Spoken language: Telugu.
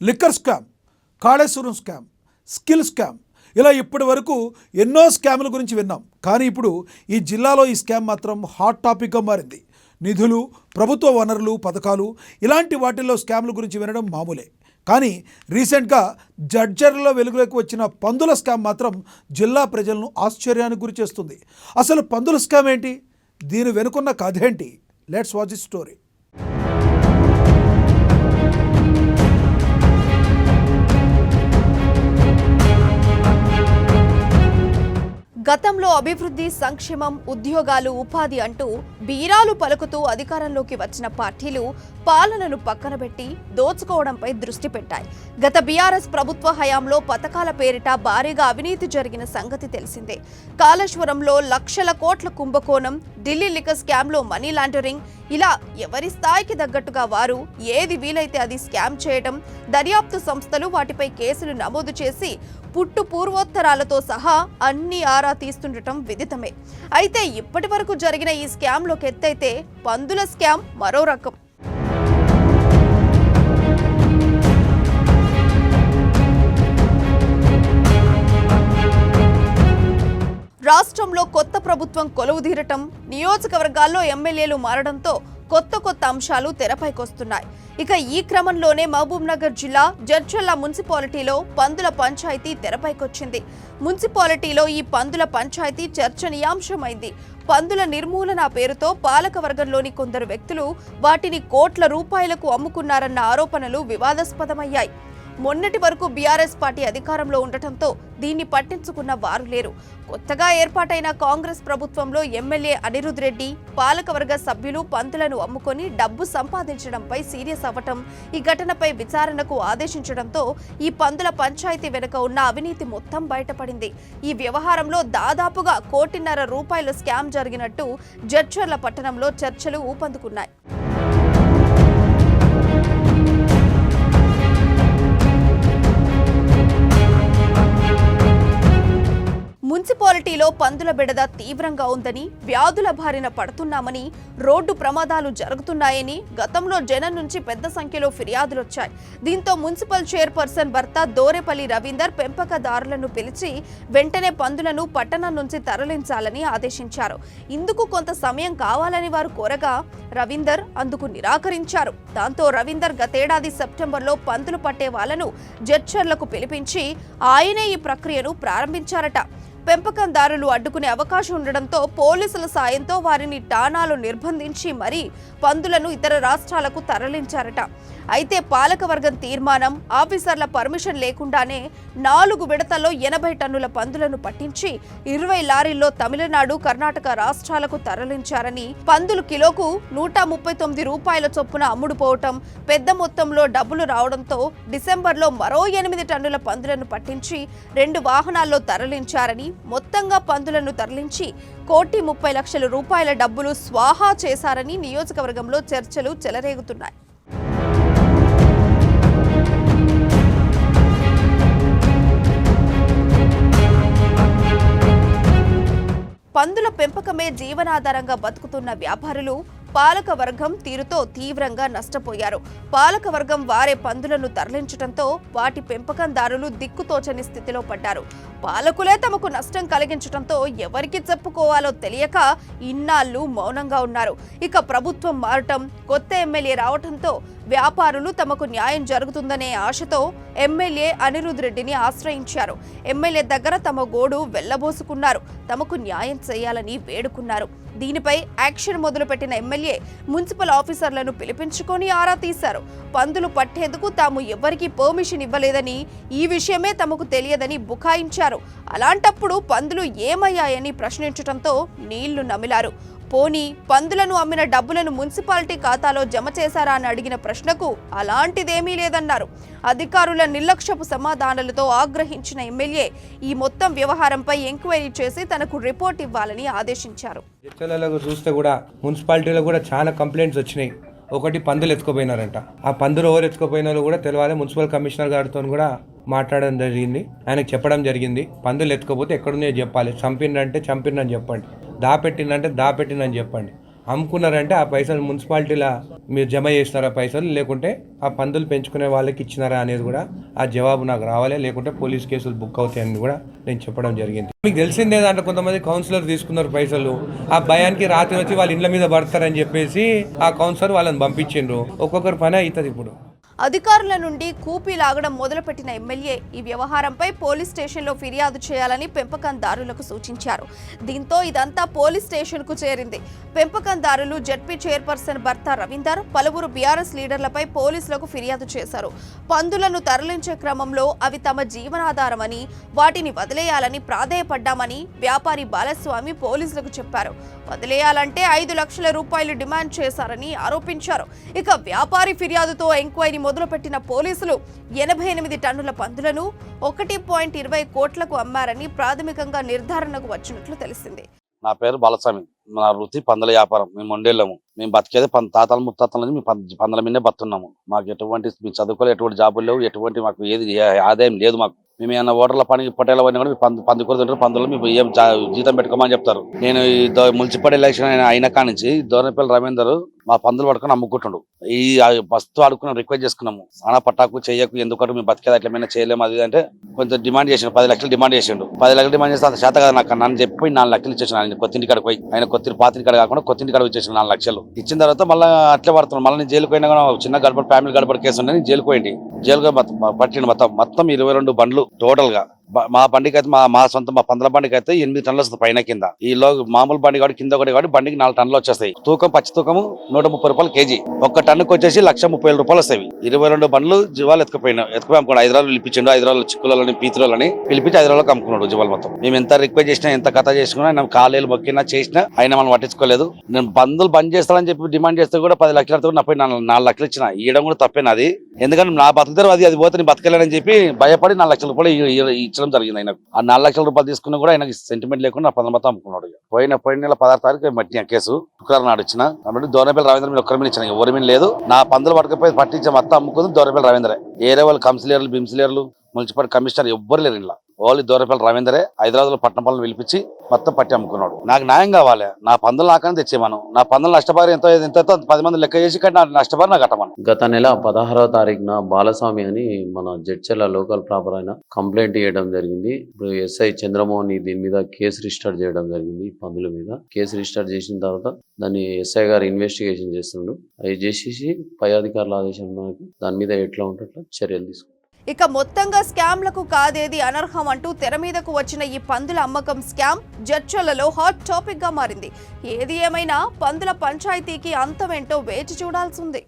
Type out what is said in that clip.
Liquor scam, Kaleshwaram scam, skill scam, ఇలా ఇప్పటి వరకు ఎన్నో స్కాముల గురించి విన్నాం. కానీ ఇప్పుడు ఈ జిల్లాలో ఈ స్కామ్ మాత్రం హాట్ టాపిక్గా మారింది. నిధులు, ప్రభుత్వ వనరులు, పథకాలు ఇలాంటి వాటిల్లో స్కామ్ల గురించి వినడం మామూలే. కానీ రీసెంట్గా జడ్చర్లలో వెలుగులోకి వచ్చిన పందుల స్కామ్ మాత్రం జిల్లా ప్రజలను ఆశ్చర్యానికి గురి చేస్తుంది. అసలు పందుల స్కామ్ ఏంటి? దీని వెనుకున్న కథ ఏంటి? Let's watch this story. గతంలో అభివృద్ధి, సంక్షేమం, ఉద్యోగాలు, ఉపాధి అంటూ బీరాలు పలుకుతూ అధికారంలోకి వచ్చిన పార్టీలు పాలనను పక్కనబెట్టి దోచుకోవడంపై దృష్టి పెట్టాయి. గత బీఆర్ఎస్ ప్రభుత్వ హయాంలో పథకాల పేరిట భారీగా అవినీతి జరిగిన సంగతి తెలిసిందే. కాళేశ్వరంలో లక్షల కోట్ల కుంభకోణం, ఢిల్లీ లిక్కర్ స్కామ్లో మనీ లాండరింగ్, ఇలా ఎవరి స్థాయికి తగ్గట్టుగా వారు ఏది వీలైతే అది స్కామ్ చేయడం, దర్యాప్తు సంస్థలు వాటిపై కేసులు నమోదు చేసి పుట్టు పూర్వోత్తరాలతో సహా అన్ని ఆరా తీస్తుండటం విదితమే. అయితే ఇప్పటి వరకు జరిగిన ఈ స్కామ్లోకి ఎత్తైతే పందుల స్కామ్ మరో రకం. రాష్ట్రంలో కొత్త ప్రభుత్వం కొలువుదీరటం, నియోజకవర్గాల్లో ఎమ్మెల్యేలు మారడంతో కొత్త అంశాలు తెరపైకొస్తున్నాయి. ఇక ఈ క్రమంలోనే మహబూబ్ నగర్ జిల్లా జడ్చర్ల మున్సిపాలిటీలో పందుల పంచాయతీ తెరపైకొచ్చింది. మున్సిపాలిటీలో ఈ పందుల పంచాయతీ చర్చనీయాంశమైంది. పందుల నిర్మూలన పేరుతో పాలకవర్గంలోని కొందరు వ్యక్తులు వాటిని కోట్ల రూపాయలకు అమ్ముకున్నారన్న ఆరోపణలు వివాదాస్పదమయ్యాయి. మొన్నటి వరకు బీఆర్ఎస్ పార్టీ అధికారంలో ఉండటంతో దీన్ని పట్టించుకున్న వారు లేరు. కొత్తగా ఏర్పాటైన కాంగ్రెస్ ప్రభుత్వంలో ఎమ్మెల్యే అనిరుద్ రెడ్డి, పాలకవర్గ సభ్యులు పందులను అమ్ముకొని డబ్బు సంపాదించడంపై సీరియస్ అవ్వటం, ఈ ఘటనపై విచారణకు ఆదేశించడంతో ఈ పందుల పంచాయతీ వెనుక ఉన్న అవినీతి మొత్తం బయటపడింది. ఈ వ్యవహారంలో దాదాపుగా 1.5 కోటి రూపాయల స్కామ్ జరిగినట్టు జడ్చర్ల పట్టణంలో చర్చలు ఊపందుకున్నాయి. మున్సిపాలిటీలో పందుల బెడద తీవ్రంగా ఉందని, వ్యాధుల బారిన పడుతున్నామని, రోడ్డు ప్రమాదాలు జరుగుతున్నాయని గతంలో జనం నుంచి పెద్ద సంఖ్యలో ఫిర్యాదులొచ్చాయి. దీంతో మున్సిపల్ చైర్పర్సన్ భర్త దోరెపల్లి రవీందర్ పెంపకదారులను పిలిచి వెంటనే పందులను పట్టణం నుంచి తరలించాలని ఆదేశించారు. ఇందుకు కొంత సమయం కావాలని వారు కోరగా రవీందర్ అందుకు నిరాకరించారు. దాంతో రవీందర్ గతేడాది సెప్టెంబర్లో పందులు పట్టే వాళ్లను జడ్చర్లకు పిలిపించి ఆయనే ఈ ప్రక్రియను ప్రారంభించారట. పెంపకందారులు అడ్డుకునే అవకాశం ఉండడంతో పోలీసుల సాయంతో వారిని టానాలు నిర్బంధించి మరీ పందులను ఇతర రాష్ట్రాలకు తరలించారట. అయితే పాలకవర్గం తీర్మానం, ఆఫీసర్ల పర్మిషన్ లేకుండానే 4 విడతల్లో 80 టన్నుల పందులను పట్టించి 20 లారీల్లో తమిళనాడు, కర్ణాటక రాష్ట్రాలకు తరలించారని, పందులు కిలోకు 139 రూపాయల చొప్పున అమ్ముడుపోవటం, పెద్ద మొత్తంలో డబ్బులు రావడంతో డిసెంబర్లో మరో 8 టన్నుల పందులను పట్టించి 2 వాహనాల్లో తరలించారని, మొత్తంగా పందులను తరలించి 1,30,00,000 రూపాయల డబ్బులు స్వాహా చేశారని నియోజకవర్గంలో చర్చలు చెలరేగుతున్నాయి. పందుల పెంపకమే జీవనాధారంగా బతుకుతున్న వ్యాపారులు పాలకవర్గం తీరుతో తీవ్రంగా నష్టపోయారు. పాలకవర్గం వారే పందులను తరలించడంతో వాటి పెంపకందారులు దిక్కుతోచని స్థితిలో పడ్డారు. పాలకులే తమకు నష్టం కలిగించడంతో ఎవరికి చెప్పుకోవాలో తెలియక ఇన్నాళ్లు మౌనంగా ఉన్నారు. ఇక ప్రభుత్వం మారటం, కొత్త ఎమ్మెల్యే రావడంతో వ్యాపారులు తమకు న్యాయం జరుగుతుందనే ఆశతో ఎమ్మెల్యే అనిరుద్ రెడ్డిని ఆశ్రయించారు. ఎమ్మెల్యే దగ్గర తమ గోడు వెళ్లబోసుకున్నారు. తమకు న్యాయం చేయాలని వేడుకున్నారు. దీనిపై యాక్షన్ మొదలుపెట్టిన ఎమ్మెల్యే మున్సిపల్ ఆఫీసర్లను పిలిపించుకొని ఆరా తీశారు. పందులు పట్టేందుకు తాము ఎవరికీ పర్మిషన్ ఇవ్వలేదని, ఈ విషయమే తమకు తెలియదని బుకాయించారు. అలాంటప్పుడు పందులు ఏమయ్యాయని ప్రశ్నించడంతో నీళ్లు నమిలారు. పోనీ పందులను అమ్మిన డబ్బులను మున్సిపాలిటీ ఖాతాలో జమ చేశారా అని అడిగిన ప్రశ్నకు అలాంటిదేమీ లేదన్నారు. అధికారుల నిర్లక్ష్యపు సమాధానాలతో ఆగ్రహించిన ఎమ్మెల్యే ఈ మొత్తం వ్యవహారంపై ఎంక్వైరీ చేసి తనకు రిపోర్ట్ ఇవ్వాలని ఆదేశించారు. చూస్తే కూడా మున్సిపాలిటీలో కూడా చాలా కంప్లైంట్స్ వచ్చినాయి. ఒకటి పందులు ఎత్తుకుపోయినారంట. ఆ పందులు ఎవరు ఎత్తుకుపోయినారో కూడా తెలియాలి. మున్సిపల్ కమిషనర్ గారితో కూడా మాట్లాడడం జరిగింది. ఆయనకు చెప్పడం జరిగింది, పందులు ఎత్తుకపోతే ఎక్కడున్నాయో చెప్పాలి. చంపిండంటే చంపిండని చెప్పండి, దాపెట్టిందంటే దాపెట్టిందని చెప్పండి. అమ్ముకున్నారంటే ఆ పైసలు మున్సిపాలిటీలో మీరు జమ చేసినారా పైసలు, లేకుంటే ఆ పందులు పెంచుకునే వాళ్ళకి ఇచ్చినారా అనేది కూడా ఆ జవాబు నాకు రావాలి, లేకుంటే పోలీస్ కేసులు బుక్ అవుతాయని కూడా నేను చెప్పడం జరిగింది. మీకు తెలిసిందే దాంట్లో కొంతమంది కౌన్సిలర్ తీసుకున్నారు పైసలు, ఆ భయానికి రాత్రి వచ్చి వాళ్ళ ఇండ్ల మీద పడతారని చెప్పేసి ఆ కౌన్సిలర్ వాళ్ళని పంపించిండ్రు. ఒక్కొక్కరు పని అవుతుంది. ఇప్పుడు అధికారుల నుండి కూపీ లాగడం మొదలుపెట్టిన ఎమ్మెల్యే ఈ వ్యవహారంపై పోలీస్ స్టేషన్లో ఫిర్యాదు చేయాలని పెంపకందారులకు సూచించారు. దీంతో ఇదంతా పోలీస్ స్టేషన్కు చేరింది. పెంపకందారులు జడ్పీ చైర్పర్సన్ భర్త రవీందర్, పలువురు బీఆర్ఎస్ లీడర్లపై పోలీసులకు ఫిర్యాదు చేశారు. పందులను తరలించే క్రమంలో అవి తమ జీవనాధారమని, వాటిని వదిలేయాలని ప్రాధేయపడ్డామని వ్యాపారి బాలస్వామి పోలీసులకు చెప్పారు. వదిలేయాలంటే 5 లక్షల రూపాయలు డిమాండ్ చేశారని ఆరోపించారు. ఇక వ్యాపారి ఫిర్యాదుతో ఎంక్వైరీ మొదలుపెట్టిన పోలీసులు 88 టన్నుల పందులను 1.20 కోట్లకు అమ్మారని ప్రాథమికంగా నిర్ధారణకు వచ్చినట్లు తెలిసింది. నా పేరు బాలస్వామి. నా వృత్తి పందుల వ్యాపారం. మేము వండేళ్ళము. మేము బతికేది తాతల ముత్తాతల నుంచి మేము పందుల మీదే బతున్నాము. మాకు ఎటువంటి చదువుకోలేదు, ఎటువంటి జాబులు లేవు, ఎటువంటి మాకు ఏది ఆదాయం లేదు. మాకు మేము ఏమైనా ఓటర్ల పనికి పొట్టేళ్ళ పని కూడా పందుకూర తింటారు. పందులు మేము ఏం జీతం పెట్టుకోమని చెప్తారు. నేను ఈ మున్సిపల్ ఎలక్షన్ అయిన కాడ నుంచి దోరనపల్లి రవీందర్ మా పందులు పట్టుకొని అమ్ముకుంటుండు. ఈ వస్తు ఆడుకున్నాం, రిక్వెస్ట్ చేసుకున్నాము. సానా పట్టాకు చెయ్యకు, ఎందుకంటే మేము బతికేది అట్లా చేయలేము అది అంటే కొంచెం డిమాండ్ చేసిండు. 10 లక్షలు డిమాండ్ చేసిండు. 10 లక్షలు డిమాండ్ చేస్తే అంత శాత కదా నాకు నన్ను చెప్పి 4 లక్షలు ఇచ్చేసాను. ఆయన కొత్తింటి కాడికి పోయి, ఆయన పాతింటి కాడ కాకుండా కొత్తింటి కాడ ఇచ్చేసాను. 4 లక్షలు ఇచ్చిన తర్వాత మళ్ళీ అట్లే పడుతున్నాను. మళ్ళీ నేను జైలుకు పోయినా కూడా చిన్న గడపడి ఫ్యామిలీ గడపడి కేసు ఉండే జైలుకు పోయింది. జైలుగా పట్టిండు. మొత్తం 22 బండ్లు టోటల్ గా. మా బండికి అయితే మా సొంత మా పందుల బండికి అయితే 8 టన్నులు వస్తుంది పైన కింద. ఈలో మామూలు బండి కాబట్టి కింద కూడా కాబట్టి బండికి 4 టన్నులు వచ్చేస్తాయి. తూకం పచ్చి తూకము 130 రూపాయలు కేజీ. 1 టన్నుకి వచ్చేసి 1,30,000 రూపాయలు వస్తాయి. 22 బండ్లు జీవాలు ఎత్తుకుపోయి అమ్ముకున్నాడు. హైదరాబాద్ పిలిపించండు. హైదరాబాద్ చిక్కులని పీతులని పిలిపించి హైదరాబాద్ అమ్ముకున్నాడు జీవాలు మొత్తం. మేము ఎంత రిక్వెస్ట్ చేసినా, ఎంత కథ చేసుకున్నా, నేను కాలేలు మొక్కినా చేసినా అయినా మనం పట్టించుకోలేదు. నేను బందులు బంద్ చేస్తానని చెప్పి డిమాండ్ చేస్తే కూడా 10 లక్షలతో నా 4 లక్షలు ఇచ్చిన. ఇవ్వడం కూడా తప్పేనది. ఎందుకంటే నా బతుకుతారు అది పోతే నేను బతకలేనని చెప్పి భయపడి 4 లక్షల రూపాయలు ఇచ్చడం జరిగింది. ఆయనకు ఆ 4 లక్షల రూపాయలు తీసుకున్నా కూడా ఆయనకి సెంటిమెంట్ లేకుండా నా పందుల మొత్తం అమ్ముకున్నాడు. పోయిన నెల 16 తారీఖు మట్టి కేసు శుక్రవారం నాడు ఇచ్చిన. కాబట్టి దోరనపల్లి రవీంద్ర మీద ఒక్కరి మీద ఇచ్చిన, ఎవరి మీద లేదు. నా పందులు పట్టుకపోయి పట్టించే మొత్తం అమ్ముకుంది దోరనపల్లి రవీంద్రే. ఏరే వాళ్ళు కౌన్సిలర్లు, బిమ్సిలర్లు, మున్సిపల్ కమిషనర్ ఎవ్వరు లేరు. ఇలా ఓన్లీ దోరనపల్లి రవీంద్రే హైదరాబాద్ లో పట్టణపాలను పిలిపించి మొత్తం పట్టి అమ్ముకున్నాడు. నాకు న్యాయం కావాలి. నా పందులు నాకని తెచ్చేమను. నా పందులు నష్టపరి ఎంత 10 మంది లెక్క చేసి కానీ నా నష్టపరి నాకు కట్టమను. గత నెల 16వ తారీఖున బాలస్వామి అని మన జడ్చర్ల లోకల్ ప్రాపర్ అయిన కంప్లైంట్ చేయడం జరిగింది. ఇప్పుడు ఎస్ఐ చంద్రమోహన్ దీని మీద కేసు రిజిస్టర్ చేయడం జరిగింది. పందుల మీద కేసు రిజిస్టర్ చేసిన తర్వాత దాన్ని ఎస్ఐ గారు ఇన్వెస్టిగేషన్ చేస్తుండ్రు. అవి చేసేసి పై అధికారుల ఆదేశం మనకు దాని మీద ఎట్లా ఉంటే చర్యలు తీసుకుంటారు. ఇక మొత్తంగా స్కామ్లకు కాదేది అనర్హం అంటూ తెర మీదకు వచ్చిన ఈ పందుల అమ్మకం స్కామ్ జడ్చర్లలో హాట్ టాపిక్ గా మారింది. ఏది ఏమైనా పందుల పంచాయతీకి అంతమేంటో వేచి చూడాల్సింది.